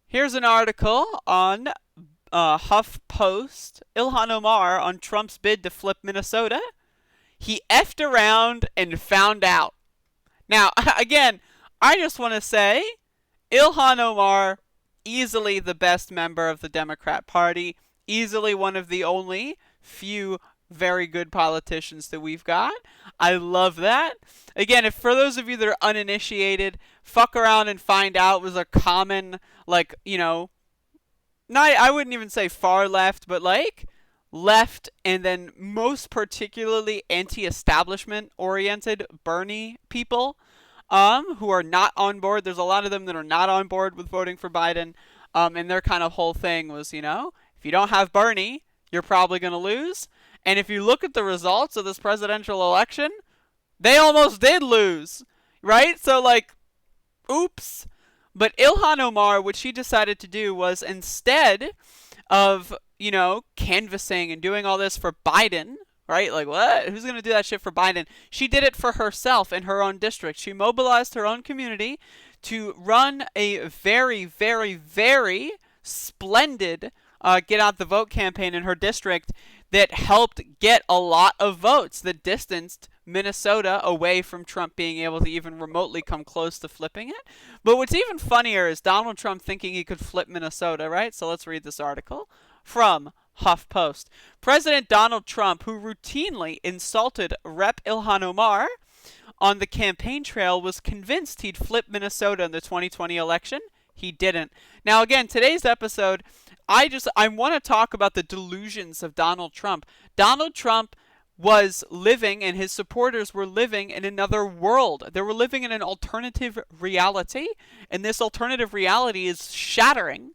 Here's an article on HuffPost. Ilhan Omar on Trump's bid to flip Minnesota. He effed around and found out. Now, again, I just want to say Ilhan Omar, easily the best member of the Democrat Party, easily one of the only few very good politicians that we've got. I love that. Again, if for those of you that are uninitiated, fuck around and find out was a common, like, not, I wouldn't even say far left, but like left, and then most particularly anti-establishment oriented Bernie people who are not on board. There's a lot of them that are not on board with voting for Biden, and their kind of whole thing was, if you don't have Bernie, you're probably going to lose. And if you look at the results of this presidential election, they almost did lose, right? So, like, oops. But Ilhan Omar, what she decided to do was, instead of, canvassing and doing all this for Biden, right? Like, what? Who's going to do that shit for Biden? She did it for herself in her own district. She mobilized her own community to run a very, very, very splendid get out the vote campaign in her district that helped get a lot of votes that distanced Minnesota away from Trump being able to even remotely come close to flipping it. But what's even funnier is Donald Trump thinking he could flip Minnesota, right? So let's read this article from HuffPost. President Donald Trump, who routinely insulted Rep. Ilhan Omar on the campaign trail, was convinced he'd flip Minnesota in the 2020 election. He didn't. Now, again, today's episode, I want to talk about the delusions of Donald Trump. Donald Trump was living, and his supporters were living in another world. They were living in an alternative reality, and this alternative reality is shattering.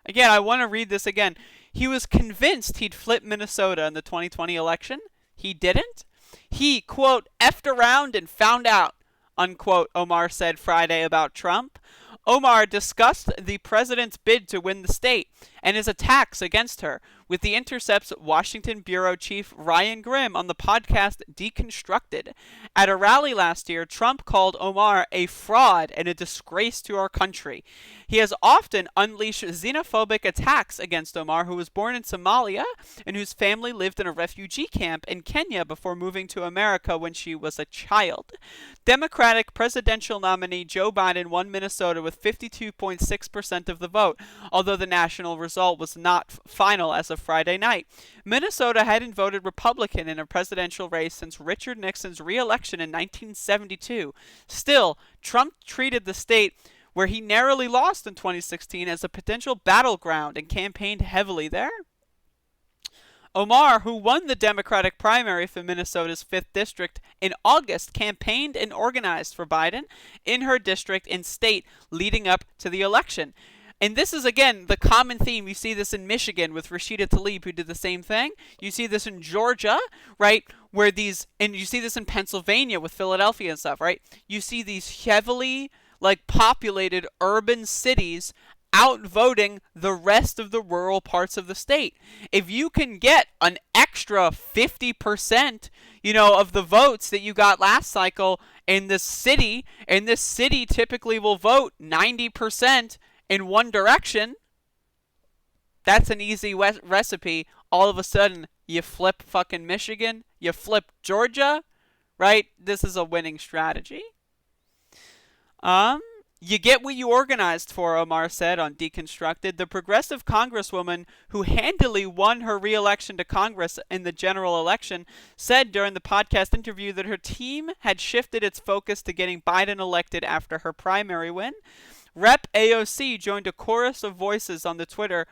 Again, I want to read this again. He was convinced he'd flip Minnesota in the 2020 election. He didn't. He, quote, effed around and found out, unquote, Omar said Friday about Trump. Omar discussed the president's bid to win the state and his attacks against her with The Intercept's Washington bureau chief Ryan Grim on the podcast Deconstructed. At a rally last year, Trump called Omar a fraud and a disgrace to our country. He has often unleashed xenophobic attacks against Omar, who was born in Somalia and whose family lived in a refugee camp in Kenya before moving to America when she was a child. Democratic presidential nominee Joe Biden won Minnesota with 52.6% of the vote, although the national result was not final as of Friday night. Minnesota hadn't voted Republican in a presidential race since Richard Nixon's re-election in 1972. Still, Trump treated the state where he narrowly lost in 2016 as a potential battleground and campaigned heavily there. Omar, who won the Democratic primary for Minnesota's 5th District in August, campaigned and organized for Biden in her district and state leading up to the election. And this is, again, the common theme. You see this in Michigan with Rashida Tlaib, who did the same thing. You see this in Georgia, right, and you see this in Pennsylvania with Philadelphia and stuff, right? You see these heavily, populated urban cities outvoting the rest of the rural parts of the state. If you can get an extra 50%, of the votes that you got last cycle in this city, and this city typically will vote 90% in one direction, that's an easy recipe. All of a sudden, you flip fucking Michigan, you flip Georgia, right? This is a winning strategy. You get what you organized for, Omar said on Deconstructed. The progressive congresswoman who handily won her re-election to Congress in the general election said during the podcast interview that her team had shifted its focus to getting Biden elected after her primary win. Rep. AOC joined a chorus of voices on Twitter.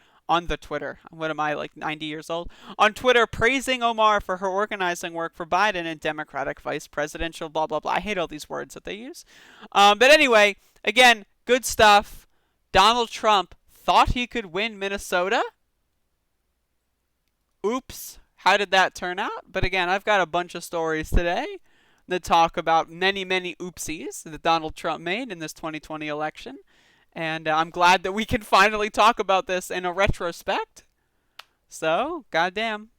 What am I, 90 years old? On Twitter, praising Omar for her organizing work for Biden and Democratic vice presidential blah, blah, blah. I hate all these words that they use. But anyway, again, good stuff. Donald Trump thought he could win Minnesota. Oops. How did that turn out? But again, I've got a bunch of stories today that talk about many, many oopsies that Donald Trump made in this 2020 election. And I'm glad that we can finally talk about this in a retrospect. So, goddamn.